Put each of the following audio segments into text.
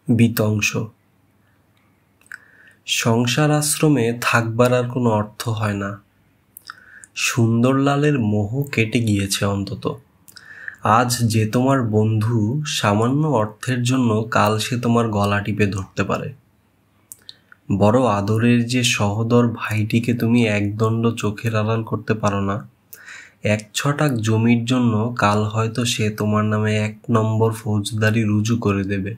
বিতংশ। সংসার আশ্রমে থাকবার আর কোনো অর্থ হয় না। সুন্দরলালের মোহ কেটে গিয়েছে অন্তত। আজ যে তোমার বন্ধু, সামান্য অর্থের জন্য কাল সে তোমার গলা টিপে ধরতে পারে। বড় আদরের যে সহোদর ভাইটিকে তুমি একদণ্ড চোখের আড়াল করতে পারো না, 1 ছটাক জমির জন্য কাল হয়তো সে তোমার নামে 1 নম্বর ফৌজদারি রুজু করে দেবে।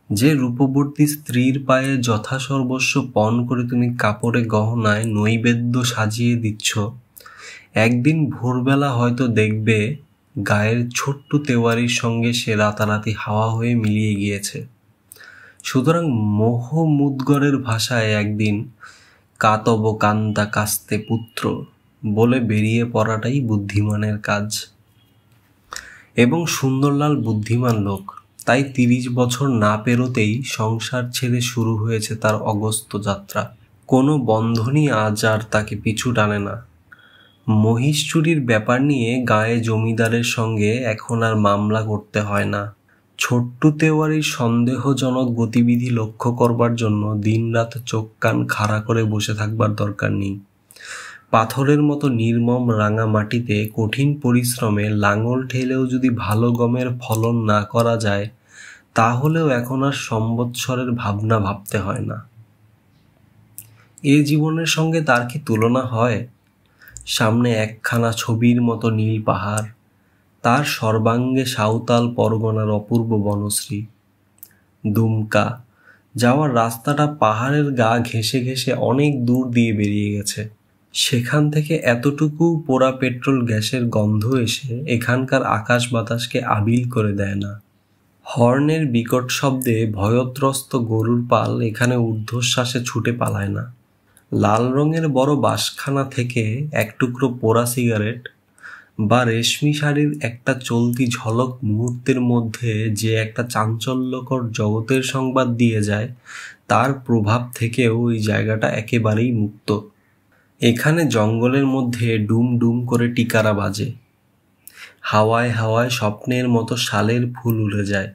যে রূপবতী স্ত্রীর পায়ে যথাসর্বস্ব পণ করে তুমি কাপড়ে গহনায় নৈবেদ্য সাজিয়ে দিচ্ছ, একদিন ভোরবেলা হয়তো দেখবে গায়ের ছোট্ট তেওয়ারির সঙ্গে সে রাতারাতি হাওয়া হয়ে মিলিয়ে গিয়েছে। সুতরাং মোহ মুদগরের ভাষায় একদিন কাতব কান্তা কাস্তে পুত্র বলে বেরিয়ে পড়াটাই বুদ্ধিমানের কাজ। এবং সুন্দরলাল বুদ্ধিমান লোক, তাই 30 বছর না পেরোতেই সংসার ছেড়ে শুরু হয়েছে তার অগস্ত্য যাত্রা। কোনো বন্ধনই আজ আর তাকে পিছু টানে না। মহিষ চুরির ব্যাপার নিয়ে গায়ে জমিদারের সঙ্গে এখন আর মামলা করতে হয় না। ছোট্ট তেওয়ারির সন্দেহজনক গতিবিধি লক্ষ্য করবার জন্য দিনরাত চোখ কান খাড়া করে বসে থাকবার দরকার নেই। পাথরের মতো নির্মম রাঙা মাটিতে কঠিন পরিশ্রমে লাঙল ঠেলেও যদি ভালো গমের ফলন না করা যায়, তাহলেও এখন আর সম্বৎসরের ভাবনা ভাবতে হয় না। এ জীবনের সঙ্গে তার কি তুলনা হয়? সামনে একখানা ছবির মতো নীল পাহাড়, তার সর্বাঙ্গে সাঁওতাল পরগনার অপূর্ব বনশ্রী। দুমকা যাওয়ার রাস্তাটা পাহাড়ের গা ঘেঁষে ঘেঁষে অনেক দূর দিয়ে বেরিয়ে গেছে। সেখান থেকে এতটুকু পোড়া পেট্রোল গ্যাসের গন্ধ এসে এখানকার আকাশ বাতাসকে আবিল করে দেয় না। হর্নের বিকট শব্দে ভয়ত্রস্ত গরুর পাল এখানে ঊর্ধ্বশ্বাসে ছুটে পালায় না। লাল রঙের বড় বাঁশখানা থেকে 1 টুকরো পোড়া সিগারেট বা রেশমি শাড়ির একটা চলতি ঝলক মুহূর্তের মধ্যে যে একটা চাঞ্চল্যকর জগতের সংবাদ দিয়ে যায়, তার প্রভাব থেকেও ওই জায়গাটা একেবারেই মুক্ত। এখানে জঙ্গলের মধ্যে ডুম ডুম করে টিকারা বাজে। হাওয়ায় হাওয়ায় স্বপ্নের মতো শালের ফুল উড়ে যায়।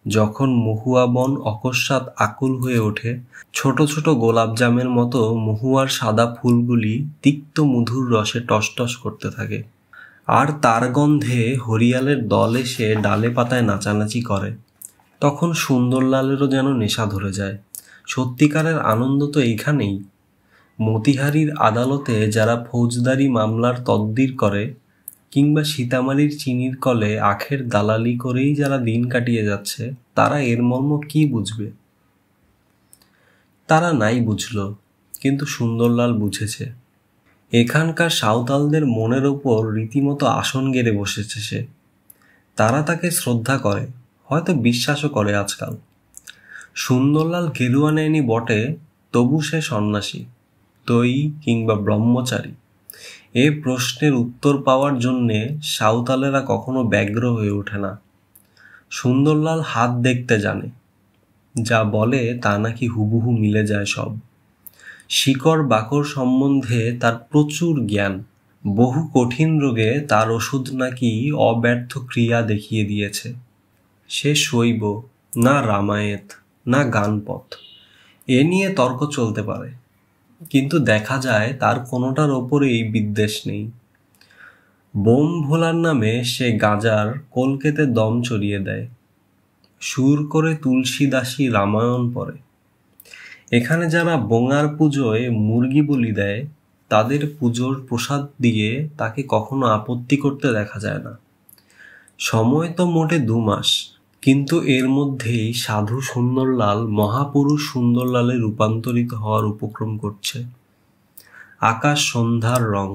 যখন মহুয়া বন অকস্মাৎ আকুল হয়ে ওঠে, ছোট ছোট গোলাপজামের মতো মহুয়ার সাদা ফুলগুলি তিক্ত মধুর রসে টসটস করতে থাকে। আর তার গন্ধে হরিয়ালের দল এসে ডালে পাতায় নাচানাচি করে। তখন সুন্দরলালেরও যেন নেশা ধরে যায়। সত্যিকারের আনন্দ তো এইখানেই। মতিহারির আদালতে যারা ফৌজদারি মামলার তদবির করে, কিংবা সীতামারির চিনির কলে আখের দালালি করেই যারা দিন কাটিয়ে যাচ্ছে, তারা এর মর্ম কি বুঝবে? তারা নাই বুঝল, কিন্তু সুন্দরলাল বুঝেছে। এখানকার সাঁওতালদের মনের ওপর রীতিমতো আসন গেড়ে বসেছে সে। তারা তাকে শ্রদ্ধা করে, হয়তো বিশ্বাসও করে আজকাল। সুন্দরলাল গেরুয়া নেয়নি বটে, তবু সে সন্ন্যাসী, তৈ কিংবা ব্রহ্মচারী, এ প্রশ্নের উত্তর পাওয়ার জন্যে সাঁওতালেরা কখনো ব্যগ্র হয়ে ওঠে না। সুন্দরলাল হাত দেখতে জানে, যা বলে তা নাকি হুবহু মিলে যায় সব। শিকড় বাকড় সম্বন্ধে তার প্রচুর জ্ঞান। বহু কঠিন রোগে তার ওষুধ নাকি অব্যর্থ ক্রিয়া দেখিয়ে দিয়েছে। সে শৈব, না রামায়েত, না গানপথ, এ নিয়ে তর্ক চলতে পারে, কিন্তু দেখা যায় তার কোনোটার ওপরেই বিদ্বেষ নেই। বোম ভোলার নামে সে গাঁজার কলকেতে দম চড়িয়ে দেয়, সুর করে তুলসীদাসী রামায়ণ পড়ে। এখানে যারা বোঙার পুজোয় মুরগি বলি দেয়, তাদের পুজোর প্রসাদ দিয়ে তাকে কখনো আপত্তি করতে দেখা যায় না। সময় তো মোটে 2 মাস, কিন্তু এর মধ্যেই সাধু সুন্দরলাল মহাপুরুষ সুন্দরলালে রূপান্তরিত হওয়ার উপক্রম করছে। আকাশ সন্ধ্যার রং।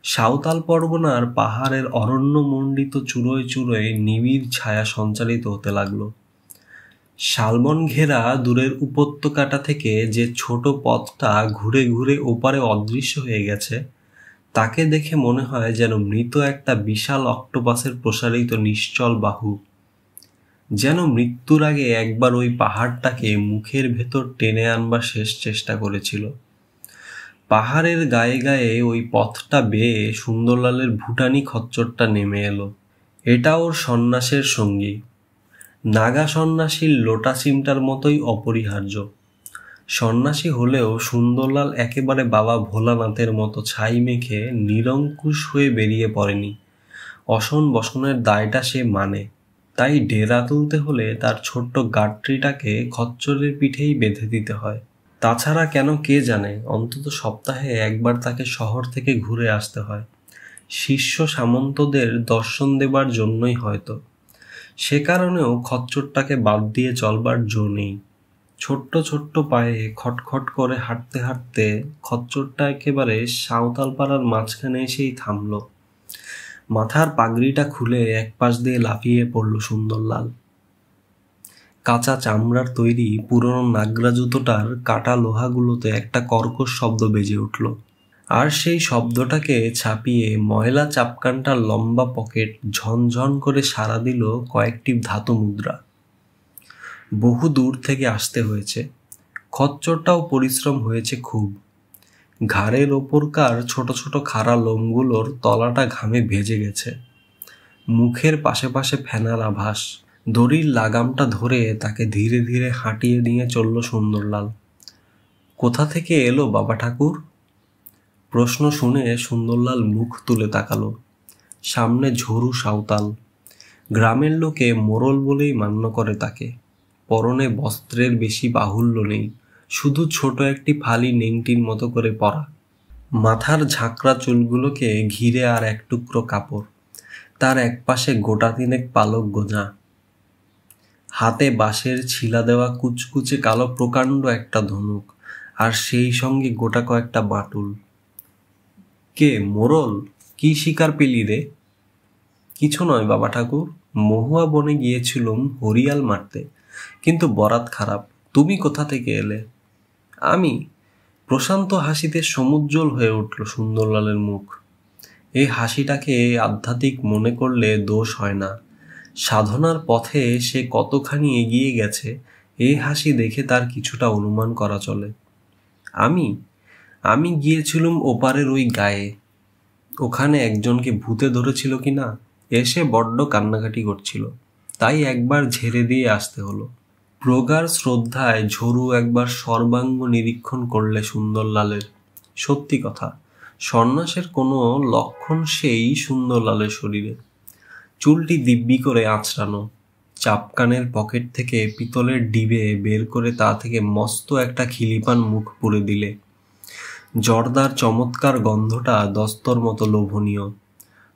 সাঁওতাল পরগনার পাহাড়ের অরণ্যমণ্ডিত চূড়োয় চূড়োয় নিবিড় ছায়া সঞ্চারিত হতে লাগলো। শালবন ঘেরা দূরের উপত্যকাটা থেকে যে ছোট পথটা ঘুরে ঘুরে ওপারে অদৃশ্য হয়ে গেছে, তাকে দেখে মনে হয় যেন মৃত একটা বিশাল অক্টোপাসের প্রসারিত নিশ্চল বাহু। যেন মৃত্যুর আগে একবার ওই পাহাড়টাকে মুখের ভেতর টেনে আনবার শেষ চেষ্টা করেছিল। পাহাড়ের গায়ে গায়ে ওই পথটা বেয়ে সুন্দরলালের ভুটানি খচ্চরটা নেমে এলো। এটা ওর সন্ন্যাসের সঙ্গী। নাগা সন্ন্যাসীর লোটা চিমটার মতোই অপরিহার্য। সন্ন্যাসী হলেও সুন্দরলাল একেবারে বাবা ভোলানাথের মতো ছাই মেখে নিরঙ্কুশ হয়ে বেরিয়ে পড়েনি। অসন বসনের দায়টা সে মানে, তাই ডেরা তুলতে হলে তার ছোট্ট গাট্রিটাকে খচ্চরের পিঠেই বেঁধে দিতে হয়। তাছাড়া কেন কে জানে, অন্তত সপ্তাহে একবার তাকে শহর থেকে ঘুরে আসতে হয়, শিষ্য সামন্তদের দর্শন দেবার জন্যই হয়তো। সে কারণেও খচ্চরটাকে বাদ দিয়ে চলবার জো নেই। ছোট্ট ছোট্ট পায়ে খটখট করে হাঁটতে হাঁটতে খচ্চরটা একেবারে সাঁওতাল পাড়ার মাঝখানে এসেই থামল। মাথার পাগড়িটা খুলে এক পাশ দিয়ে লাফিয়ে পড়ল সুন্দরলাল। কাঁচা চামড়ার তৈরি পুরনো নাগরা জুতোটার কাটা লোহাগুলোতে একটা কর্কশ শব্দ বেজে উঠল, আর সেই শব্দটাকে ছাপিয়ে ময়লা চাপকানটার লম্বা পকেট ঝনঝন করে সাড়া দিল কয়েকটি ধাতু মুদ্রা। বহু দূর থেকে আসতে হয়েছে, খচ্চরটাও পরিশ্রম হয়েছে খুব। ঘাড়ের ওপরকার ছোট ছোট খাড়া লোমগুলোর তলাটা ঘামে ভেজে গেছে, মুখের পাশে পাশে ফেনার আভাস। দড়ির লাগামটা ধরে তাকে ধীরে ধীরে হাঁটিয়ে নিয়ে চলল সুন্দরলাল। কোথা থেকে এলো বাবা ঠাকুর? প্রশ্ন শুনে সুন্দরলাল মুখ তুলে তাকালো। সামনে ঝরু সাঁওতাল। গ্রামের লোকে মোড়ল বলেই মান্য করে তাকে। পরনে বস্ত্রের বেশি বাহুল্য নেই, শুধু ছোট একটি ফালি নেংটির মতো করে পরা। মাথার ঝাঁকড়া চুলগুলোকে ঘিরে আর এক টুকরো কাপড়, তার একপাশে গোটা তিনেক পালক গোঁজা। হাতে বাঁশের ছিলা দেওয়া কুচকুচে কালো প্রকাণ্ড একটা ধনুক, আর সেই সঙ্গে গোটা কয়েকটা বাটুল। কে মোড়ল? কি শিকার পেলি রে? কিছু নয় বাবা ঠাকুর, মহুয়া বনে গিয়েছিলুম হরিয়াল মারতে, কিন্তু বরাত খারাপ। তুমি কোথা থেকে এলে? আমি? প্রশান্ত হাসিতে সমুজ্জ্বল হয়ে উঠল সুন্দরলালের মুখ। এই হাসিটাকে আধ্যাত্মিক মনে করলে দোষ হয় না। সাধনার পথে সে কতখানি এগিয়ে গেছে এই হাসি দেখে তার কিছুটা অনুমান করা চলে। আমি গিয়েছিলুম ওপারের ওই গায়ে। ওখানে একজনকে ভূতে ধরেছিল কি না, এসে বড্ড কান্নাকাটি করছিল, তাই একবার ঝেড়ে দিয়ে আসতে হলো। প্রগাঢ় শ্রদ্ধায় ঝরু একবার সর্বাঙ্গ নিরীক্ষণ করলে সুন্দরলালের। সত্যি কথা, সন্ন্যাসের কোনো লক্ষণ সেই সুন্দরলালের শরীরে। চুলটি দিব্যি করে আঁচড়ানো, চাপকানের পকেট থেকে পিতলের ডিবে বের করে তা থেকে মস্ত একটা খিলিপান মুখ পুরে দিলে। জর্দার চমৎকার গন্ধটা দস্তর মতো লোভনীয়।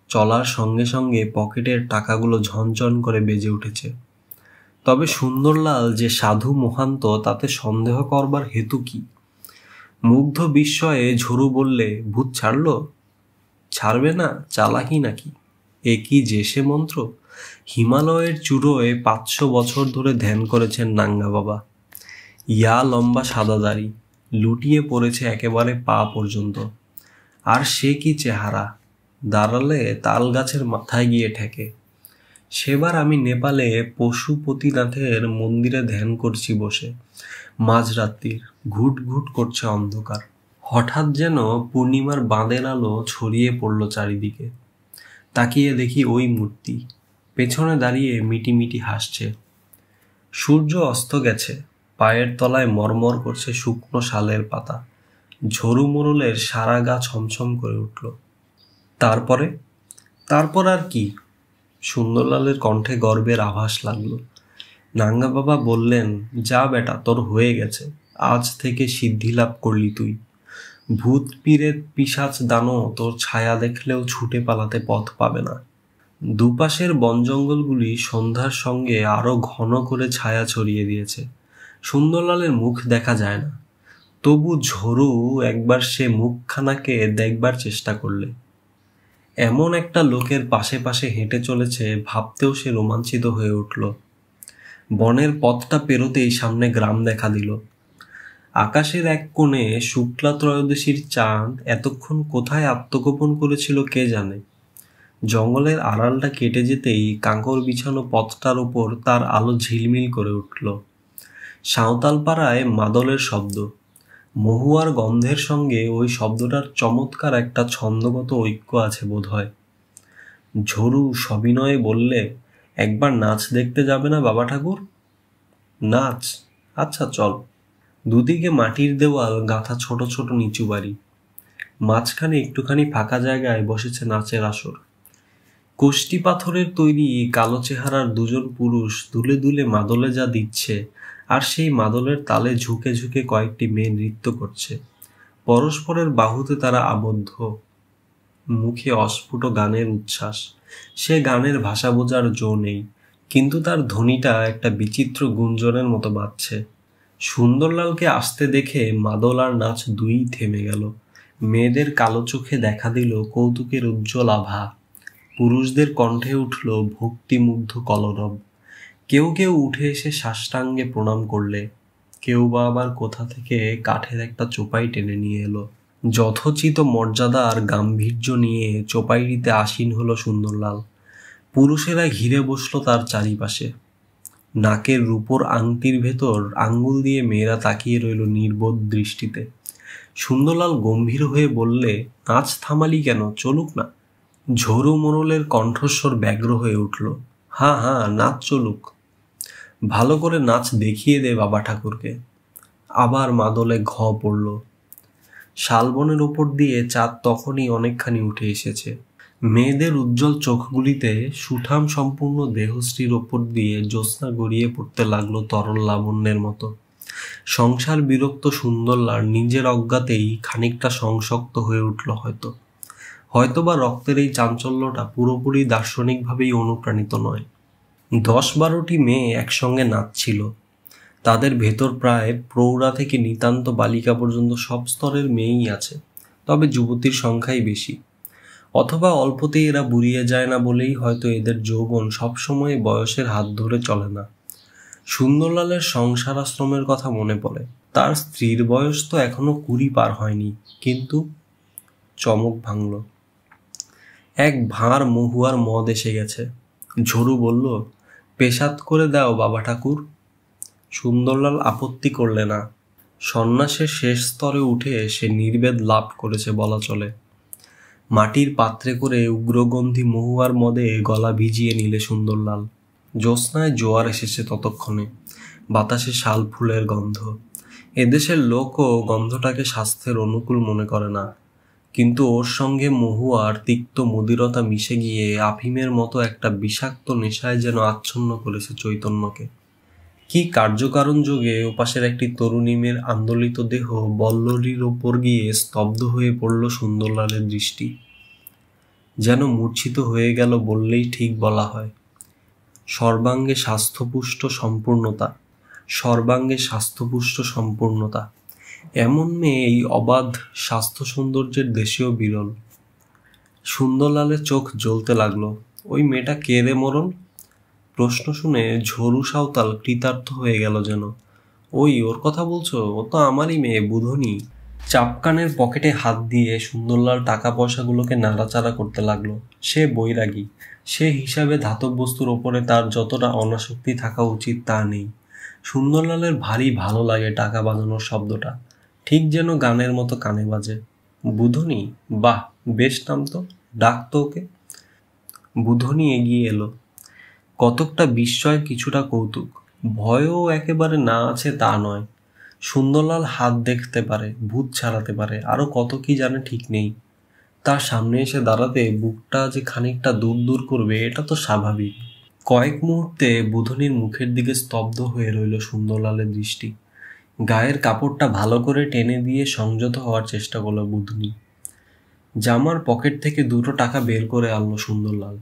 চলার সঙ্গে সঙ্গে পকেটের টাকাগুলো ঝনঝন করে বেজে উঠেছে। তবে সুন্দরলাল যে সাধু মহান্ত তাতে সন্দেহ করবার হেতু কি? মুগ্ধ বিস্ময়ে ঝরু বললে, ভূত ছাড়ল? ছাড়বে না, চালাকি নাকি? এ কি যে সে মন্ত্র! হিমালয়ের চূড়োয় 500 বছর ধরে ধ্যান করেছেন নাঙ্গা বাবা। ইয়া লম্বা সাদা দাড়ি, লুটিয়ে পড়েছে একেবারে পা পর্যন্ত। আর সে কি চেহারা! দাঁড়ালে তাল গাছের মাথায় গিয়ে ঠেকে। সেবার আমি নেপালে পশুপতিনাথের মন্দিরে ধ্যান করছি বসে। মাঝরাত্রির ঘুট ঘুট করছে অন্ধকার। হঠাৎ যেন পূর্ণিমার বাঁধের আলো ছড়িয়ে পড়ল চারিদিকে। তাকিয়ে দেখি ওই মূর্তি পেছনে দাঁড়িয়ে মিটিমিটি হাসছে। সূর্য অস্ত গেছে, পায়ের তলায় মরমর করছে শুকনো শালের পাতা। ঝরু মোড়লের সারা গা ছমছম করে উঠল। তারপর আর কি? সুন্দরলালের কণ্ঠে গর্বের আভাস লাগলো। নাঙ্গা বাবা বললেন, যা বেটা, তোর হয়ে গেছে। আজ থেকে সিদ্ধি লাভ করলি তুই। ভূত পীরের পিশাচ দানও তোর ছায়া দেখলেও ছুটে পালাতে পথ পাবে না। দুপাশের বন জঙ্গলগুলি সন্ধ্যার সঙ্গে আরো ঘন করে ছায়া ছড়িয়ে দিয়েছে। সুন্দরলালের মুখ দেখা যায় না, তবু ঝরু একবার সে মুখখানাকে দেখবার চেষ্টা করলে। এমন একটা লোকের পাশে পাশে হেঁটে চলেছে ভাবতেও সে রোমাঞ্চিত হয়ে উঠল। বনের পথটা পেরোতেই সামনে গ্রাম দেখা দিল। আকাশের এক কোণে শুক্লা ত্রয়োদশীর চাঁদ এতক্ষণ কোথায় আত্মগোপন করেছিল কে জানে। জঙ্গলের আড়ালটা কেটে যেতেই কাঁকর বিছানো পথটার ওপর তার আলো ঝিলমিল করে উঠল। সাঁওতাল পাড়ায় মাদলের শব্দ, মহুয়ার গন্ধের সঙ্গে ওই শব্দটার চমৎকার একটা ছন্দগত ঐক্য আছে বোধ হয়। ঝরু সবিনয়ে বললে, একবার নাচ দেখতে যাবে না বাবা ঠাকুর? নাচ? আচ্ছা চল। দুদিকে মাটির দেওয়াল গাঁথা ছোট ছোট নিচু বাড়ি, মাঝখানে একটুখানি ফাঁকা জায়গায় বসেছে নাচের আসর। কষ্টি পাথরের তৈরি কালো চেহারার দুজন পুরুষ দুলে দুলে মাদলে যা দিচ্ছে, আর সেই মাদলের তালে ঝুঁকে ঝুঁকে কয়েকটি মেয়ে নৃত্য করছে। পরস্পরের বাহুতে তারা আবদ্ধ, মুখে অস্ফুট গানের উচ্ছ্বাস। সে গানের ভাষা বোঝার জো নেই, কিন্তু তার ধ্বনিটা একটা বিচিত্র গুঞ্জনের মতো বাজছে। সুন্দরলালকে আসতে দেখে মাদল আর নাচ দুই থেমে গেল। মেয়েদের কালো চোখে দেখা দিল কৌতুকের উজ্জ্বল আভা, পুরুষদের কণ্ঠে উঠল ভক্তিমুগ্ধ কলরব। কেউ কেউ উঠে এসে সাষ্টাঙ্গে প্রণাম করলে, কেউ বা আবার কোথা থেকে কাঠের একটা চোপাই টেনে নিয়ে এলো। যথোচিত মর্যাদা আর গাম্ভীর্য নিয়ে চোপাইটিতে আসীন হলো সুন্দরলাল। পুরুষেরা ঘিরে বসলো তার চারিপাশে। নাকের রূপোর আংটির ভেতর আঙ্গুল দিয়ে মেয়েরা তাকিয়ে রইল নির্বোধ দৃষ্টিতে। সুন্দরলাল গম্ভীর হয়ে বললে, নাচ থামালি কেন, চলুক না। ঝরু মোড়লের কণ্ঠস্বর ব্যগ্র হয়ে উঠল। হ্যাঁ হ্যাঁ, নাচ চলুক, ভালো করে নাচ দেখিয়ে দে বাবা ঠাকুরকে। আবার মাদলে ঘ পড়ল। শালবনের ওপর দিয়ে চাঁদ তখনই অনেকখানি উঠে এসেছে। মেয়েদের উজ্জ্বল চোখগুলিতে সুঠাম সম্পূর্ণ দেহশ্রীর ওপর দিয়ে জ্যোৎস্না গড়িয়ে পড়তে লাগলো তরল লাবণ্যের মতো। সংসার বিরক্ত সুন্দরলাল নিজের অজ্ঞাতেই খানিকটা সংশক্ত হয়ে উঠল হয়তোবা রক্তের এই চাঞ্চল্যটা পুরোপুরি দার্শনিকভাবেই অনুপ্রাণিত নয়। 10-12টি মেয়ে একসঙ্গে নাচছিল। তাদের ভেতর প্রায় প্রৌঢ়া থেকে নিতান্ত বালিকা পর্যন্ত সব স্তরের মেয়েই আছে, তবে যুবতীর সংখ্যাই বেশি। অথবা অল্পতেই এরা বুড়িয়ে যায় না বলেই হয়তো এদের যৌবন সবসময় বয়সের হাত ধরে চলে না। সুন্দরলালের সংসার আশ্রমের কথা মনে পড়ে। তার স্ত্রীর বয়স তো এখনো 20 পার হয়নি, কিন্তু চমক ভাঙল। এক ভাঁড় মহুয়ার মদ এসে গেছে। ঝরু বলল, পেশাদ করে দাও বাবা ঠাকুর। সুন্দরলাল আপত্তি করলে না। সন্ন্যাসের শেষ স্তরে উঠে সে নির্বেদ লাভ করেছে বলা চলে। মাটির পাত্রে করে উগ্রগন্ধি মহুয়ার মদে গলা ভিজিয়ে নিলে সুন্দরলাল। জ্যোৎস্নায় জোয়ার এসেছে ততক্ষণে, বাতাসে শাল ফুলের গন্ধ। এদেশের লোকও গন্ধটাকে স্বাস্থ্যের অনুকূল মনে করে না, কিন্তু ওর সঙ্গে মহুয়ার তিক্ত মদিরতা মিশে গিয়ে আফিমের মতো একটা বিষাক্ত নেশায় যেন আচ্ছন্ন করেছে চৈতন্যকে। কি কার্যকারণ যোগে ওপাশের একটি তরুণী মেয়ের আন্দোলিত দেহ বল্লরীর ওপর গিয়ে স্তব্ধ হয়ে পড়ল সুন্দরলালের দৃষ্টি। যেন মূর্ছিত হয়ে গেল বললেই ঠিক বলা হয়। সর্বাঙ্গে স্বাস্থ্যপুষ্ট সম্পূর্ণতা, সর্বাঙ্গে স্বাস্থ্যপুষ্ট সম্পূর্ণতা। এমন মেয়ে এই অবাধ স্বাস্থ্য সৌন্দর্যের দেশেও বিরল। সুন্দরলালের চোখ জ্বলতে লাগলো। ওই মেয়েটা কে রে মরণ? প্রশ্ন শুনে ঝরু সাঁওতাল কৃতার্থ হয়ে গেল যেন। ওর কথা বলছো? ও তো আমারই মেয়ে, বুধনি। চাপকানের পকেটে হাত দিয়ে সুন্দরলাল টাকা পয়সাগুলোকে নাড়াচাড়া করতে লাগলো। সে বৈরাগী, সে হিসাবে ধাতব বস্তুর ওপরে তার যতটা অনাসক্তি থাকা উচিত তা নেই। সুন্দরলালের ভারী ভালো লাগে টাকা বাজানোর শব্দটা, ঠিক যেন গানের মতো কানে বাজে। বুধনি? বাহ, বেশ নাম তো, ডাক তো ওকে। বুধনি এগিয়ে এলো। কতকটা বিস্ময়, কিছুটা কৌতুক, ভয়ও একেবারে না আছে তা নয়। সুন্দরলাল হাত দেখতে পারে, ভূত ছাড়াতে পারে, আরো কত কি জানে ঠিক নেই। তার সামনে এসে দাঁড়াতে বুকটা যে খানিকটা দূর দূর করবে এটা তো স্বাভাবিক। কয়েক মুহূর্তে বুধনির মুখের দিকে স্তব্ধ হয়ে রইল সুন্দরলালের দৃষ্টি। গায়ের কাপড়টা ভালো করে টেনে দিয়ে সংযত হওয়ার চেষ্টা করলো বুধনি। জামার পকেট থেকে 2টো টাকা বের করে আনলো সুন্দরলাল।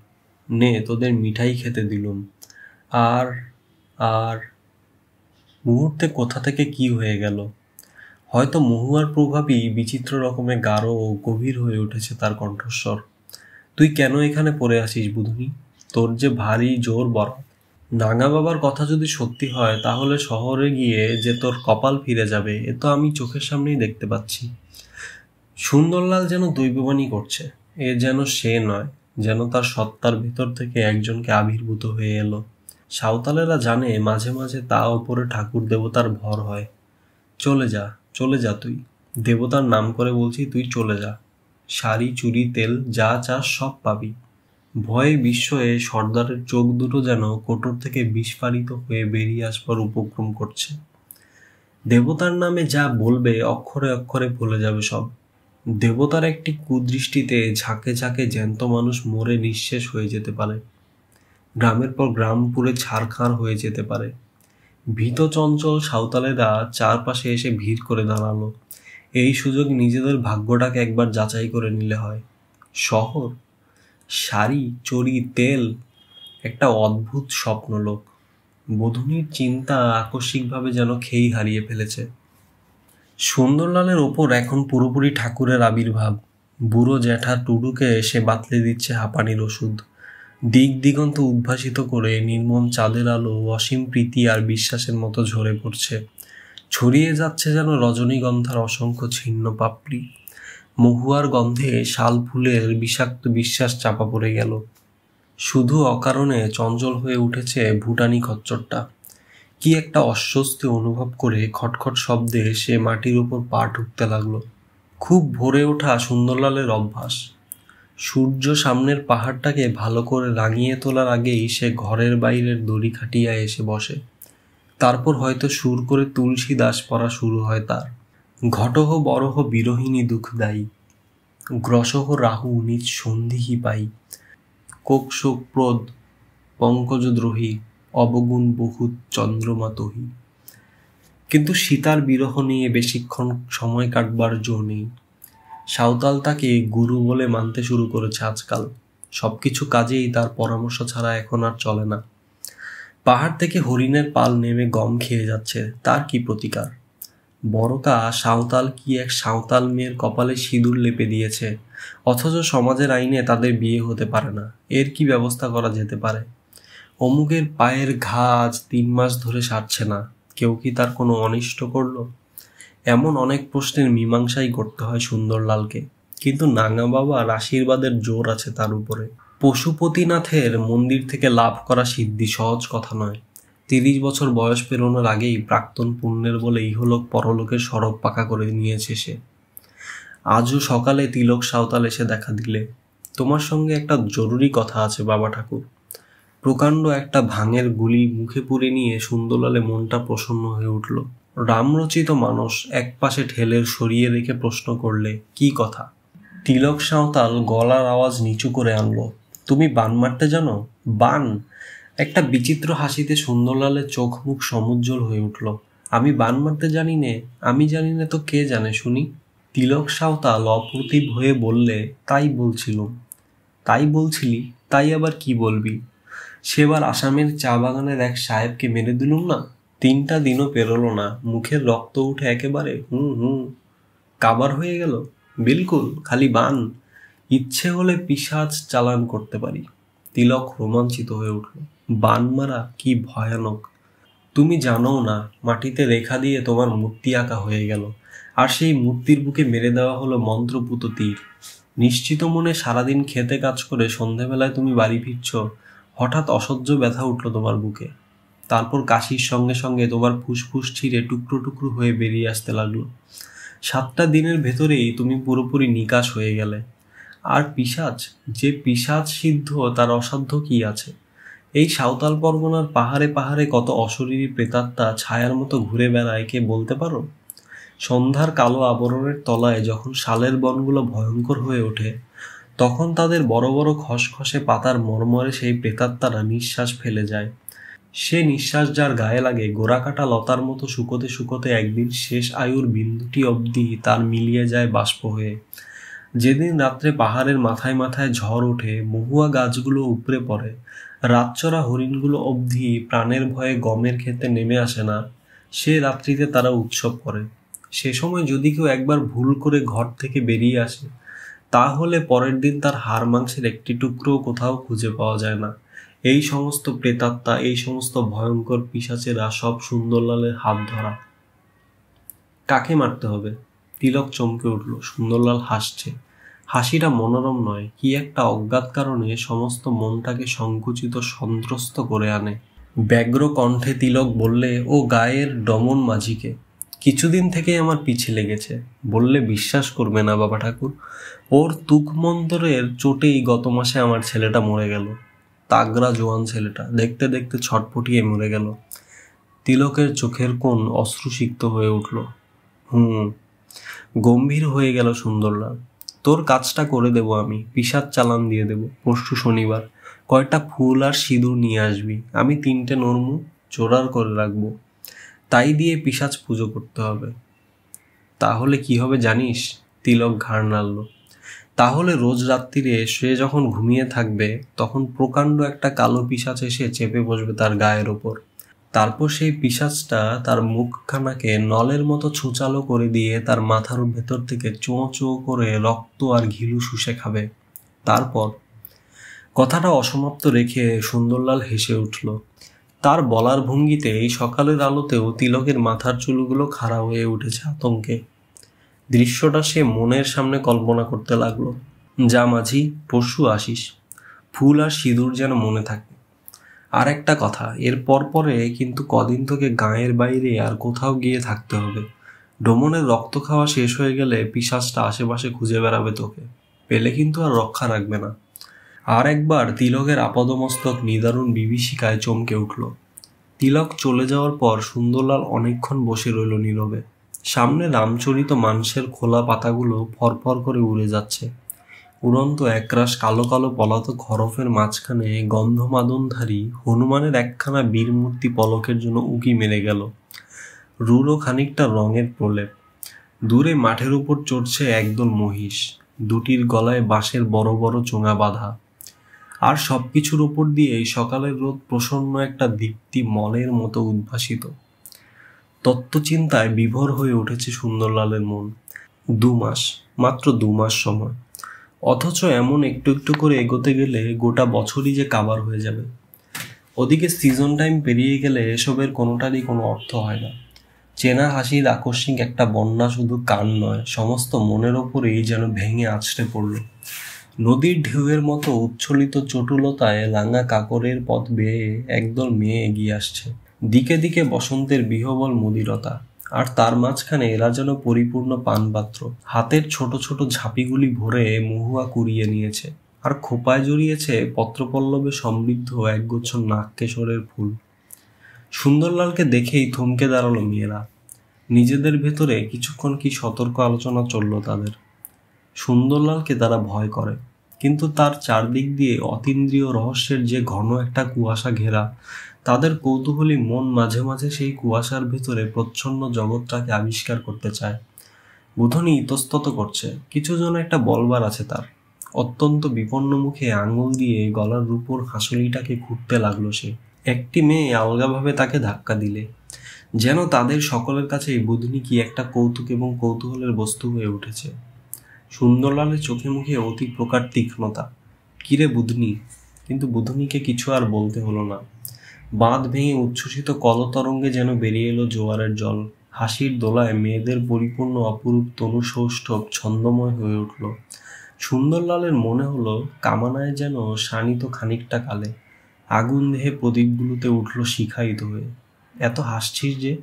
নে, তোদের মিঠাই খেতে দিলুম। আর আর মুহূর্তে কোথা থেকে কি হয়ে গেল। হয়তো মহুয়ার প্রভাবই বিচিত্র রকমের গাঢ় ও গভীর হয়ে উঠেছে তার কণ্ঠস্বর। তুই কেন এখানে পড়ে আসিস বুধনি? তোর যে ভারী জোর বরাত। নাগা বাবার কথা যদি সত্যি হয় তাহলে শহরে গিয়ে যে তোর কপাল ফিরে যাবে এ তো আমি চোখের সামনেই দেখতে পাচ্ছি। সুন্দরলাল যেন দৈববাণী করছে। এ যেন সে নয়, যেন তার সত্তার ভেতর থেকে একজনকে আবির্ভূত হয়ে এলো। সাঁওতালেরা জানে মাঝে মাঝে তা ওপরে ঠাকুর দেবতার ভর হয়। চলে যা, চলে যা তুই, দেবতার নাম করে বলছি, তুই চলে যা। শাড়ি, চুড়ি, তেল যা চাস সব পাবি। ভয়ে বিস্ময়ে সর্দারের চোখ দুটো যেন কোটর থেকে বিস্ফারিত হয়ে বেরিয়ে আসবার উপক্রম করছে। দেবতার নামে যা বলবে অক্ষরে অক্ষরে ভুলে যাবে সব। দেবতার একটি কুদৃষ্টিতে ঝাঁকে ঝাঁকে জ্যান্ত মানুষ মরে নিঃশেষ হয়ে যেতে পারে, গ্রামের পর গ্রাম পুড়ে ছারখার হয়ে যেতে পারে। ভীত চঞ্চল সাঁওতালেরা চারপাশে এসে ভিড় করে দাঁড়ালো। এই সুযোগ নিজেদের ভাগ্যটাকে একবার যাচাই করে নিলে হয়। শহর, শাড়ি, চড়ি, তেল, একটা অদ্ভুত স্বপ্নলোক। বধূনির চিন্তা আকস্মিকভাবে যেন খেই হারিয়ে ফেলেছে। সুন্দরলালের ওপর এখন পুরোপুরি ঠাকুরের আবির্ভাব। বুড়ো জ্যাঠা টুডুকে সে বাতলে দিচ্ছে হাঁপানির ওষুধ। দিক দিগন্ত উদ্ভাসিত করে নির্মম চাঁদের আলো অসীম প্রীতি আর বিশ্বাসের মতো ঝরে পড়ছে। ছড়িয়ে যাচ্ছে যেন রজনীগন্ধার অসংখ্য ছিন্ন পাপড়ি। মহুয়ার গন্ধে শাল ফুলের বিষাক্ত বিশ্বাস চাপা পড়ে গেল। শুধু অকারণে চঞ্চল হয়ে উঠেছে ভুটানি খচ্চরটা। কি একটা অস্বস্তি অনুভব করে খটখট শব্দে সে মাটির উপর পা ঠুকতে লাগলো। খুব ভোরে ওঠা সুন্দরলালের অভ্যাস। সূর্য সামনের পাহাড়টাকে ভালো করে রাঙিয়ে তোলার আগেই সে ঘরের বাইরের দড়ি খাটিয়া এসে বসে। তারপর হয়তো সুর করে তুলসী দাস পড়া শুরু হয় তার। ঘটহ বরহ বিরহিণী দুঃখদায়ী, গ্রসহ রাহু নিজ সন্ধিহি পাই, কোকশোকপ্রদ পঙ্কজদ্রোহী, অবগুণ বহুত চন্দ্রমাতহি। কিন্তু সীতার বিরহ নিয়ে বেশিক্ষণ সময় কাটবার জো নেই। সাঁওতাল তাকে গুরু বলে মানতে শুরু করেছে আজকাল। সবকিছু কাজেই তার পরামর্শ ছাড়া এখন আর চলে না। পাহাড় থেকে হরিণের পাল নেমে গম খেয়ে যাচ্ছে, তার কি প্রতিকার? বড়কা সাঁওতাল কি এক সাঁওতাল মেয়ের কপালে সিঁদুর লেপে দিয়েছে, অথচ সমাজের আইনে তাদের বিয়ে হতে পারে না। এর কি ব্যবস্থা করা যেতে পারে? অমুকের পায়ের ঘা আজ 3 মাস ধরে সারছে না, কেউ কি তার কোনো অনিষ্ট করলো? এমন অনেক প্রশ্নের মীমাংসাই করতে হয় সুন্দরলালকে। কিন্তু নাঙা বাবার আশীর্বাদের জোর আছে তার উপরে। পশুপতিনাথের মন্দির থেকে লাভ করা সিদ্ধি সহজ কথা নয়। 30 বছর বয়স পেরোনোর আগেই প্রাক্তন পুণ্যের বলে ইহলোক পরলোকের সড়ক পাকা করে নিয়েছে সে। আজও সকালে তিলক সাঁওতাল এসে দেখা দিলে। তোমার সঙ্গে একটা জরুরি কথা আছে বাবা ঠাকুর। প্রকাণ্ড একটা ভাঙের গুলি মুখে পুরে নিয়ে সুন্দরলালে মনটা প্রসন্ন হয়ে উঠল। রামরচিত মানুষ এক পাশে ঠেলে সরিয়ে রেখে প্রশ্ন করলে, কি কথা? তিলক সাঁওতাল গলার আওয়াজ নিচু করে আনলো, তুমি বান মারতে জানো? বান? একটা বিচিত্র হাসিতে সুন্দরলালের চোখ মুখ সমুজ্জ্বল হয়ে উঠল। আমি বান মারতে জানি নে? আমি জানি না তো কে জানে শুনি? তিলক সাঁওতাল অপ্রতিভ হয়ে বললে, তাই বলছিলুম। তাই বলছিলি? তাই আবার কি বলবি? সেবার আসামের চা বাগানের এক সাহেবকে মেরে দিলুম না? 3টা দিনও পেরোলো না, মুখের রক্ত উঠে একেবারে কাবার হয়ে গেল। বিলকুল, খালি বান। ইচ্ছে হলে পিশাচ চালান করতে পারি। তিলক রোমাঞ্চিত হয়ে উঠল। বান মারা কি ভয়ানক! তুমি জানো না, মাটিতে রেখা দিয়ে তোমার মূর্তি আঁকা হয়ে গেল, আর সেই মূর্তির বুকে মেরে দেওয়া হলো মন্ত্রপুত তীর। নিশ্চিত মনে সারাদিন খেতে কাজ করে সন্ধেবেলায় তুমি বাড়ি ফিরছ, হঠাৎ অসহ্য ব্যথা উঠল তোমার বুকে। তারপর কাশির সঙ্গে সঙ্গে তোমার ফুসফুস ছিঁড়ে টুকরো টুকরো হয়ে বেরিয়ে আসতে লাগলো। 7টা দিনের ভেতরেই তুমি পুরোপুরি নিকাশ হয়ে গেলে। আর পিশাচ, যে পিশাচ সিদ্ধ তার অসাধ্য কি আছে? এই সাঁওতাল পরগনার পাহাড়ে পাহাড়ে কত অশরীরী প্রেতাত্মা ছায়ার মতো ঘুরে বেড়ায়, কে বলতে পারো? সন্ধ্যার কালো আবরণের তলায় যখন শালের বনগুলো ভয়ঙ্কর হয়ে ওঠে, তখন তাদের বড় বড় খসখসে পাতার মর্মরে সেই প্রেতাত্মারা নিঃশ্বাস ফেলে যায়। সে নিঃশ্বাস যার গায়ে লাগে, গোড়াকাটা লতার মতো শুকোতে শুকোতে একদিন শেষ আয়ুর বিন্দুটি অবধি তার মিলিয়ে যায় বাষ্প হয়ে। যেদিন রাত্রে পাহাড়ের মাথায় মাথায় ঝড় ওঠে, মহুয়া গাছগুলো উপড়ে পড়ে, রাতচরা হরিণগুলো অবধি প্রাণের ভয়ে গমের খেতে নেমে আসে না, সে রাত্রিতে তারা উৎসব করে। সে সময় যদি কেউ একবার ভুল করে ঘর থেকে বেরিয়ে আসে, তাহলে পরের দিন তার হাড় মাংসের একটি টুকরো কোথাও খুঁজে পাওয়া যায় না। এই সমস্ত প্রেতাত্মা, এই সমস্ত ভয়ঙ্কর পিশাচেরা সব সুন্দরলালের হাত ধরা। কাকে মারতে হবে? তিলক চমকে উঠল। সুন্দরলাল হাসছে। হাসিটা মনোরম নয়, কি একটা অজ্ঞাত কারণে সমস্ত মনটাকে সংকুচিত সন্ত্রস্ত করে আনে। ব্যগ্র কণ্ঠে তিলক বললে, ও গায়ের ডমন মাঝিকে। কিছুদিন থেকেই আমার পিছে লেগেছে, বললে বিশ্বাস করবে না বাবা ঠাকুর। ওর তুকমন্তরের চোটেই গত মাসে আমার ছেলেটা মরে গেল। তাগড়া জোয়ান ছেলেটা দেখতে দেখতে ছটপটিয়ে মরে গেল। তিলকের চোখের কোণ অশ্রুসিক্ত হয়ে উঠল। গম্ভীর হয়ে গেল সুন্দরলাল। তোর কাজটা করে দেব আমি, পিসার চালান দিয়ে দেব। পরশু শনিবার কয়টা ফুল আর সিঁদুর নিয়ে আসবি, আমি 3টে নরমু জোড়ার করে রাখবো, তাই দিয়ে পিসাজ পুজো করতে হবে। তাহলে কি হবে জানিস? তিলক ঘাড় নাড়ল। তাহলে রোজ রাত্রিরে সে যখন ঘুমিয়ে থাকবে তখন প্রকাণ্ড একটা কালো পিশাচ এসে চেপে বসবে তার গায়ের ওপর। তারপর সেই পিশাচটা তার মুখখানাকে নলের মতো ছুচালো করে দিয়ে তার মাথার ভেতর থেকে চোঁ চোঁ করে রক্ত আর ঘিলু শুষে খাবে। তারপর কথাটা অসমাপ্ত রেখে সুন্দরলাল হেসে উঠল। তার বলার ভঙ্গিতে এই সকালের আলোতেও তিলকের মাথার চুলগুলো খাড়া হয়ে উঠেছে আতঙ্কে। দৃশ্যটা সে মনের সামনে কল্পনা করতে লাগলো। যা মাঝি, পরশু আসিস, ফুল আর সিঁদুর যেন মনে থাকে। আর একটা কথা, এর পরে কিন্তু কদিন তোকে গাঁয়ের বাইরে আর কোথাও গিয়ে থাকতে হবে। ডোমনের রক্ত খাওয়া শেষ হয়ে গেলে পিশাচটা আশেপাশে খুঁজে বেড়াবে তোকে, পেলে কিন্তু আর রক্ষা রাখবে না। আর একবার তিলকের আপাদমস্তক নিদারুণ বিভীষিকায় চমকে উঠল। তিলক চলে যাওয়ার পর সুন্দরলাল অনেকক্ষণ বসে রইল নীরবে। সামনে রামচরিত মানসের খোলা পাতাগুলো ফরফর করে উড়ে যাচ্ছে। উড়ন্ত একরাশ কালো কালো পলাতক হরফের মাঝখানে গন্ধমাদনধারী হনুমানের একখানা বীর মূর্তি পলকের জন্য উকি মেরে গেল। রুড়ো খানিকটা রঙের প্রলেপ। দূরে মাঠের উপর চড়ছে একদল মহিষ, দুটির গলায় বাঁশের বড় বড় চোঙা বাঁধা। আর সবকিছুর উপর দিয়ে সকালের রোদ প্রসন্ন একটা দীপ্তি মলের মতো উদ্ভাসিত। তত্ত্বচিন্তায় বিভোর হয়ে উঠেছে সুন্দরলালের মন। 2 মাস, মাত্র 2 মাস সময়, অথচ এমন একটু একটু করে এগোতে গেলে গোটা বছরই যে কাবার হয়ে যাবে। ওদিকে সিজন টাইম পেরিয়ে গেলে এসবের কোনোটারই কোনো অর্থ হয় না। চেনা হাসির আকস্মিক একটা বন্যা শুধু কান নয়, সমস্ত মনের ওপরেই যেন ভেঙে আছড়ে পড়ল। নদীর ঢেউয়ের মতো উচ্ছ্বলিত চটুলতায় রাঙা কাকরের পথ বেয়ে একদল মেয়ে এগিয়ে আসছে। দিকে দিকে বসন্তের বিহবল মদিরতা, আর তার মাঝখানে এরা যেন পরিপূর্ণ পানপাত্র। হাতের ছোট ছোট ঝাঁপিগুলি ভরে মহুয়া কুড়িয়ে নিয়েছে, আর খোপায় জড়িয়েছে পত্রপল্লবে সমৃদ্ধ একগুচ্ছ নাগকেশরের ফুল। সুন্দরলালকে দেখেই থমকে দাঁড়ালো মেয়েরা। নিজেদের ভেতরে কিছুক্ষণ কি সতর্ক আলোচনা চলল তাদের। সুন্দরলালকে তারা ভয় করে, কিন্তু তার চারদিক দিয়ে অতীন্দ্রিয় রহস্যের যে ঘন একটা কুয়াশা ঘেরা, তাদের কৌতূহলী মন মাঝে মাঝে সেই কুয়াশার ভেতরে প্রচ্ছন্ন জগৎটাকে আবিষ্কার করতে চায়। বুধনি ইতস্তত করছে, কিছু যেন একটা বলবার আছে তার। অত্যন্ত বিপন্ন মুখে আঙুল দিয়ে গলার উপর হাঁসুলিটাকে ঘুরতে লাগলো সে। একটি মেয়ে আলগাভাবে তাকে ধাক্কা দিলে, যেন তাদের সকলের কাছেই বুধনি কি একটা কৌতুক এবং কৌতূহলের বস্তু হয়ে উঠেছে। সুন্দরলালের চোখে মুখে অতি প্রকার তীক্ষ্ণতা। কিরে বুধনি? কিন্তু বুধনিকে কিছু আর বলতে হলো না। বাঁধ ভেঙে উচ্ছ্বসিত কলতরঙ্গে যেন বেরিয়ে এলো জোয়ারের জল। হাসির দোলায় মেয়েদের পরিপূর্ণ অপরূপ তনুসৌষ্ঠব ছন্দময় হয়ে উঠল। সুন্দরলালের মনে হলো কামানায় যেন শানিত খানিকটা কালে আগুন দেহে প্রদীপগুলোতে উঠল শিখায়িত হয়ে। এত হাসছিস যে?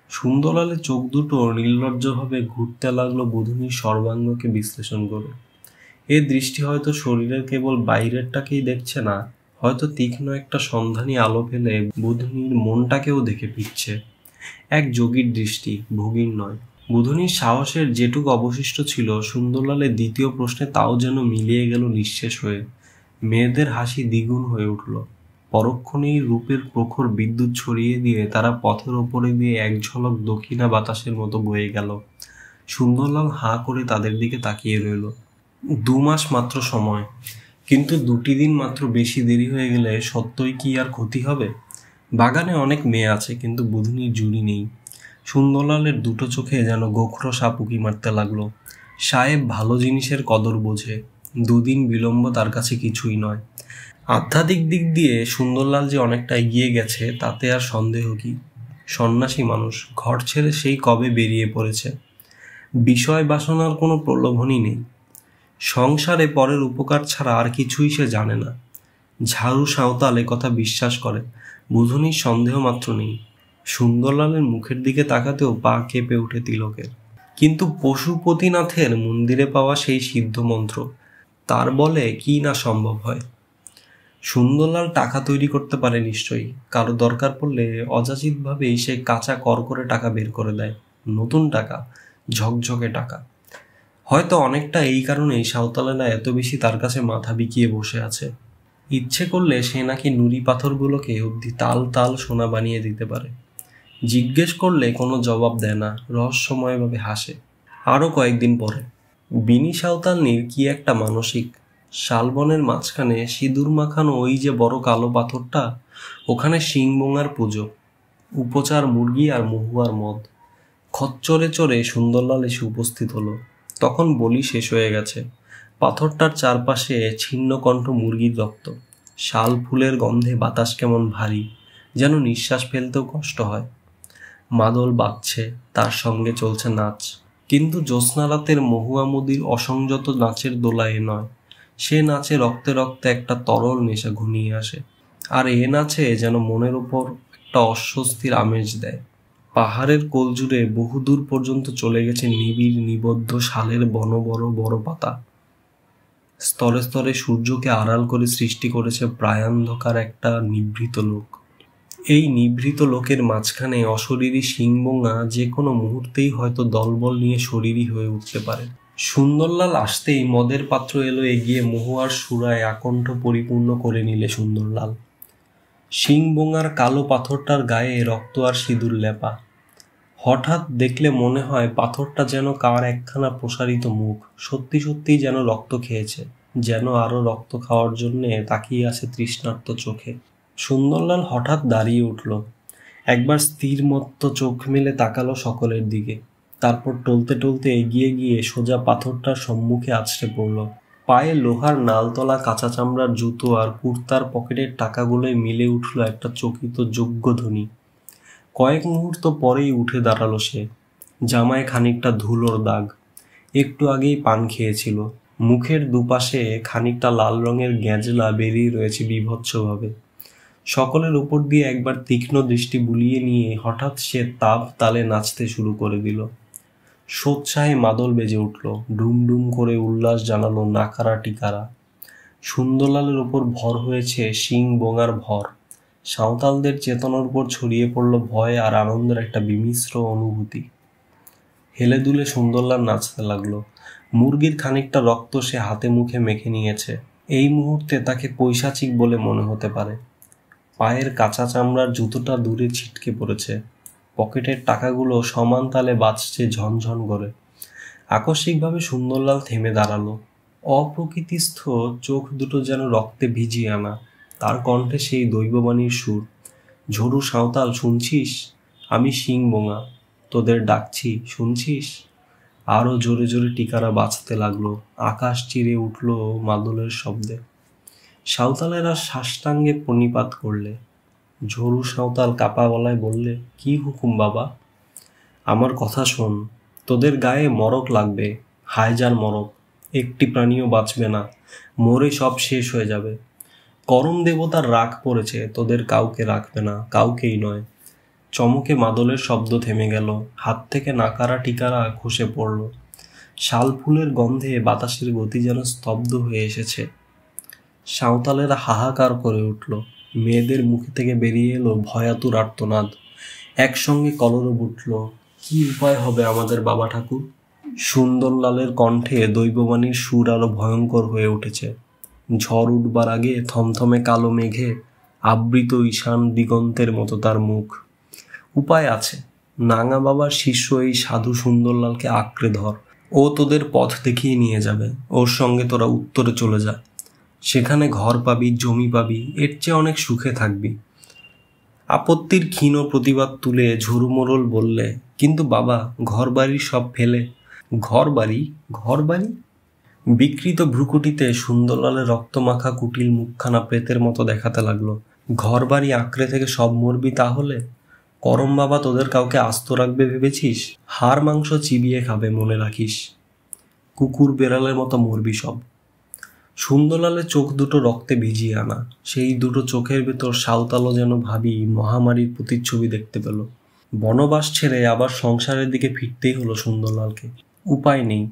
সুন্দরলালের চোখ দুটো নির্লজ্জভাবে ঘুরতে লাগলো বুধনির সর্বাঙ্গকে বিশ্লেষণ করে। এ দৃষ্টি হয়তো শরীরের কেবল বাইরেরটাকেই দেখছে না, হয়তো তীক্ষ্ণ একটা সন্ধানী আলো ফেলে বুধনির মনটাকেও দেখে ফিরছে। এক যোগীর দৃষ্টি, ভোগীর নয়। বুধনির সাহসের যেটুকু অবশিষ্ট ছিল সুন্দরলালের দ্বিতীয় প্রশ্নে তাও যেন মিলিয়ে গেল নিঃশেষ হয়ে। মেয়েদের হাসি দ্বিগুণ হয়ে উঠল। পরক্ষণেই রূপের প্রখর বিদ্যুৎ ছড়িয়ে দিয়ে তারা পথের ওপরে দিয়ে এক ঝলক দক্ষিণা বাতাসের মতো বয়ে গেল। সুন্দরলাল হাঁ করে তাদের দিকে তাকিয়ে রইল। 2 মাস মাত্র সময়, কিন্তু 2টি দিন মাত্র বেশি দেরি হয়ে গেলে সত্যই কি আর ক্ষতি হবে? বাগানে অনেক মেয়ে আছে, কিন্তু বুধনির জুড়ি নেই। সুন্দরলালের দুটো চোখে যেন গোখরো সাপ উকি মারতে লাগলো। সাহেব ভালো জিনিসের কদর বোঝে, 2 দিন বিলম্ব তার কাছে কিছুই নয়। আধ্যাত্মিক দিক দিয়ে সুন্দরলাল যে অনেকটা এগিয়ে গেছে তাতে আর সন্দেহ কি। সন্ন্যাসী মানুষ, ঘর ছেড়ে সেই কবে বেরিয়ে পড়েছে। বিষয় বাসনার কোনো প্রলোভনই নেই। সংসারে পরের উপকার ছাড়া আর কিছুই সে জানে না। ঝাড়ু সাঁওতাল কথা বিশ্বাস করে, বুধনির সন্দেহ মাত্র নেই। সুন্দরলালের মুখের দিকে তাকাতেও পা কেঁপে উঠে তিলকের। কিন্তু পশুপতিনাথের মন্দিরে পাওয়া সেই সিদ্ধ মন্ত্র, তার বলে কি না সম্ভব হয়। সুন্দরলাল টাকা তৈরি করতে পারে নিশ্চয়ই, কারো দরকার পড়লে অযাচিতভাবেই সে কাঁচা কর করে টাকা বের করে দেয়, নতুন টাকা, ঝকঝকে টাকা। হয়তো অনেকটা এই কারণেই সাঁওতালেরা এত বেশি তার কাছে মাথা বিকিয়ে বসে আছে। ইচ্ছে করলে সে নাকি নুড়ি পাথরগুলোকে অবধি তাল তাল সোনা বানিয়ে দিতে পারে। জিজ্ঞেস করলে কোনো জবাব দেয় না, রহস্যময়ভাবে হাসে। আরও কয়েকদিন পরে বিনি সাঁওতালনির কি একটা মানসিক। শালবনের মাঝখানে সিঁদুর মাখানো ওই যে বড় কালো পাথরটা, ওখানে শিংবোঙার পুজো, উপচার মুরগি আর মহুয়ার মদ। খচ্চরে চড়ে সুন্দরলাল এসে উপস্থিত হলো। তখন বলি শেষ হয়ে গেছে। পাথরটার চারপাশে ছিন্ন কণ্ঠ মুরগির রক্ত। শাল ফুলের গন্ধে বাতাস কেমন ভারী, যেন নিঃশ্বাস ফেলতেও কষ্ট হয়। মাদল বাজছে, তার সঙ্গে চলছে নাচ। কিন্তু জ্যোৎস্না রাতের মহুয়া মুদির অসংযত নাচের দোলায় নয়, সে নাচে রক্তে রক্তে একটা তরল নেশা ঘনিয়ে আসে। আর এ নাচে যেন মনের উপর একটা অস্বস্তির আমেজ দেয়। পাহাড়ের কোল জুড়ে বহুদূর পর্যন্ত চলে গেছে নিবিড় নিবদ্ধ শালের বড় বড় পাতা। স্তরে স্তরে সূর্যকে আড়াল করে সৃষ্টি করেছে প্রায়ান্ধকার একটা নিভৃত লোক। এই নিভৃত লোকের মাঝখানে অশরীরী শিংবোঙা যে কোনো মুহূর্তেই হয়তো দলবল নিয়ে শরীরী হয়ে উঠতে পারে। সুন্দরলাল আসতেই মদের পাত্র এলো এগিয়ে মহুয়ার সুরায় আকণ্ঠ পরিপূর্ণ করে নিলে সুন্দরলাল। শিংবোঙার কালো পাথরটার গায়ে রক্ত আর সিঁদুর লেপা। হঠাৎ দেখলে মনে হয় পাথরটা যেন কার একখানা প্রসারিত মুখ, সত্যি সত্যিই যেন রক্ত খেয়েছে, যেন আরো রক্ত খাওয়ার জন্যে তাকিয়ে আছে তৃষ্ণার্ত চোখে। সুন্দরলাল হঠাৎ দাঁড়িয়ে উঠল, একবার স্থির মত্ত চোখ মেলে তাকালো সকলের দিকে, তারপর টলতে টলতে এগিয়ে গিয়ে সোজা পাথরটার সম্মুখে আছড়ে পড়ল। পায়ে লোহার নালতলা কাঁচা চামড়ার জুতো আর কুর্তার পকেটের টাকাগুলোয় মিলে উঠল একটা চকিত যোগ্য ধ্বনি। কয়েক মুহূর্ত পরেই উঠে দাঁড়ালো সে। জামায় খানিকটা ধুলোর দাগ, একটু আগেই পান খেয়েছিল। মুখের দুপাশে খানিকটা লাল রঙের গ্যাঁজলা বেরিয়ে রয়েছে বিভৎসভাবে। সকলের উপর দিয়ে একবার তীক্ষ্ণ দৃষ্টি বুলিয়ে নিয়ে হঠাৎ সে তাপ তালে নাচতে শুরু করে দিল। সোৎসাহে মাদল বেজে উঠল, ডুম ডুম করে উল্লাস জানালো নাকারা টিকারা। সুন্দরলালের ওপর ভর হয়েছে শিং বোঙার ভর। সাঁওতালদের চেতনার উপর ছড়িয়ে পড়ল ভয় আর আনন্দের একটা বিমিশ্র অনুভূতি। হেলে দুলে সুন্দরলাল নাচতে লাগলো। মুরগির খানিকটা রক্ত সে হাতে মুখে মেখে নিয়েছে। এই মুহূর্তে তাকে পৈশাচিক বলে মনে হতে পারে। পায়ের কাঁচা চামড়ার জুতোটা দূরে ছিটকে পড়েছে। পকেটের টাকাগুলো সমান তালে বাজছে ঝনঝন করে। আকস্মিকভাবে সুন্দরলাল থেমে দাঁড়ালো। অপ্রকৃতিস্থ চোখ দুটো যেন রক্তে ভিজিয়ে আনা। তার কণ্ঠে সেই দৈববাণীর সুর। ঝরু সাঁওতাল, শুনছিস? আমি শিংবোঙা, তোদের ডাকছি, শুনছিস? আরো জোরে জোরে টিকারা বাজতে লাগলো। আকাশ চিরে উঠল মাদলের শব্দে। সাঁওতালেরা সাষ্টাঙ্গে প্রণিপাত করলে। ঝরু সাঁওতাল কাপা গলায় বললে, কি হুকুম বাবা? আমার কথা শোন, তোদের গায়ে মরক লাগবে, হায়জার মরক। একটি প্রাণীও বাঁচবে না, মরে সব শেষ হয়ে যাবে। করম দেবতার রাগ পড়েছে, তোদের কাউকে রাখবে না, কাউকেই নয়। চমকে মাদলের শব্দ থেমে গেল, হাত থেকে নাকারা টিকারা খসে পড়ল। শাল ফুলের গন্ধে বাতাসের গতি যেন স্তব্ধ হয়ে এসেছে। সাঁওতালেরা হাহাকার করে উঠল। মেয়েদের মুখে থেকে বেরিয়ে এলো ভয়াতুর আর্তনাদ। একসঙ্গে কলরব উঠল, কি উপায় হবে আমাদের বাবা ঠাকুর? সুন্দরলালের কণ্ঠে দৈববাণীর সুর আরো ভয়ঙ্কর হয়ে উঠেছে। ঝড় উঠবার আগে থমথমে কালো মেঘে আবৃত ঈশান দিগন্তের মতো তার মুখ। উপায় আছে। নাঙা বাবার শিষ্য এই সাধু সুন্দরলালকে আঁকড়ে ধর, ও তোদের পথ দেখিয়ে নিয়ে যাবে। ওর সঙ্গে তোরা উত্তরে চলে যা, সেখানে ঘর পাবি, জমি পাবি, এর চেয়ে অনেক সুখে থাকবি। আপত্তির ক্ষীণ প্রতিবাদ তুলে ঝুরুমোরল বললে, কিন্তু বাবা, ঘর বাড়ি সব ফেলে। ঘর বাড়ি? ঘর বাড়ি? বিকৃত ভ্রুকুটিতে সুন্দরলালের রক্তমাখা কুটিল মুখখানা প্রেতের মতো দেখাতে লাগলো। ঘর বাড়ি আঁকড়ে থেকে সব মরবি তাহলে? করম বাবা তোদের কাউকে আস্ত রাখবে ভেবেছিস? হাড় মাংস চিবিয়ে খাবে, মনে রাখিস। কুকুর বেড়ালের মতো মরবি সব। সুন্দরলালের চোখ দুটো রক্তে ভিজিয়ে আনা। সেই দুটো চোখের ভেতর সাঁওতালও যেন ভাবি মহামারীর প্রতিচ্ছবি দেখতে পেল। বনবাস ছেড়ে আবার সংসারের দিকে ফিরতেই হলো সুন্দরলালকে। উপায় নেই,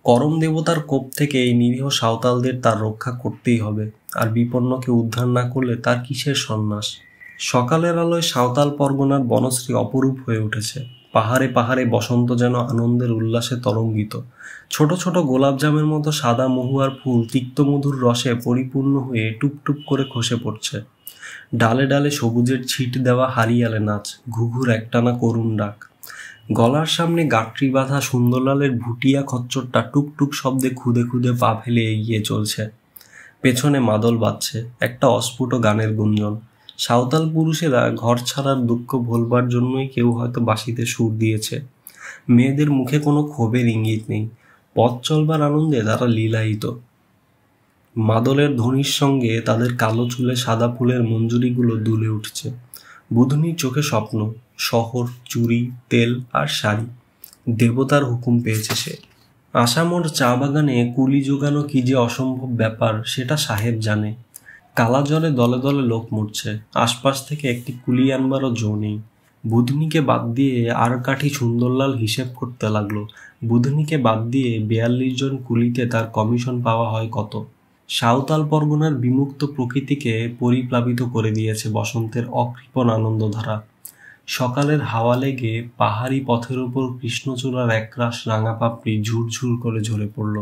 করম দেবতার কোপ থেকে এই নিরীহ সাঁওতালদের তার রক্ষা করতেই হবে, আর বিপন্নকে উদ্ধার না করলে তার কিসের সন্ন্যাস। সকালের আলোয় সাঁওতাল পরগনার বনশ্রী অপরূপ হয়ে উঠেছে। পাহাড়ে পাহাড়ে বসন্ত যেন আনন্দের উল্লাসে তরঙ্গিত। ছোট ছোট গোলাপজামের মতো সাদা মহুয়ার ফুল তিক্তমধুর রসে পরিপূর্ণ হয়ে টুপটুপ করে খসে পড়ছে। ডালে ডালে সবুজের ছিট দেওয়া হারিয়ালে নাচ, ঘুঘুর একটানা করুণ ডাক। গলার সামনে গাঁটরি বাঁধা সুন্দরলালের ভুটিয়া খচ্চরটা টুকটুক শব্দে খুদে খুদে পা ফেলে এগিয়ে চলছে। পেছনে মাদল বাজছে, একটা অস্ফুট গানের গুঞ্জন। সাঁওতাল পুরুষেরা ঘর ছাড়ার দুঃখ ভোলবার জন্যই কেউ হয়তো বাঁশিতে সুর দিয়েছে। মেয়েদের মুখে কোনো ক্ষোভের ইঙ্গিত নেই, পথ চলবার আনন্দে তারা লীলায়িত। মাদলের ধ্বনির সঙ্গে তাদের কালো চুলে সাদা ফুলের মঞ্জুরিগুলো দুলে উঠছে। বুধনির চোখে স্বপ্ন, শহর, চুড়ি, তেল আর শাড়ি। দেবতার হুকুম পেয়েছে সে। আসামর চা বাগানে কুলি জোগানো কি যে অসম্ভব ব্যাপার সেটা সাহেব জানে। কালা জলে দলে দলে লোক মরছে, আশপাশ থেকে একটি কুলি আনবারও জো নেই। বুধনিকে বাদ দিয়ে আর কাঠি সুন্দরলাল হিসেব করতে লাগলো। বুধনিকে বাদ দিয়ে 42 জন কুলিতে তার কমিশন পাওয়া হয় কত। সাঁওতাল পরগনার বিমুক্ত প্রকৃতিকে পরিপ্লাবিত করে দিয়েছে বসন্তের অকৃপণ আনন্দধারা। সকালের হাওয়া লেগে পাহাড়ি পথের উপর কৃষ্ণচূড়ার একরাশ রাঙা পাপড়ি ঝুরঝুর করে ঝরে পড়ল।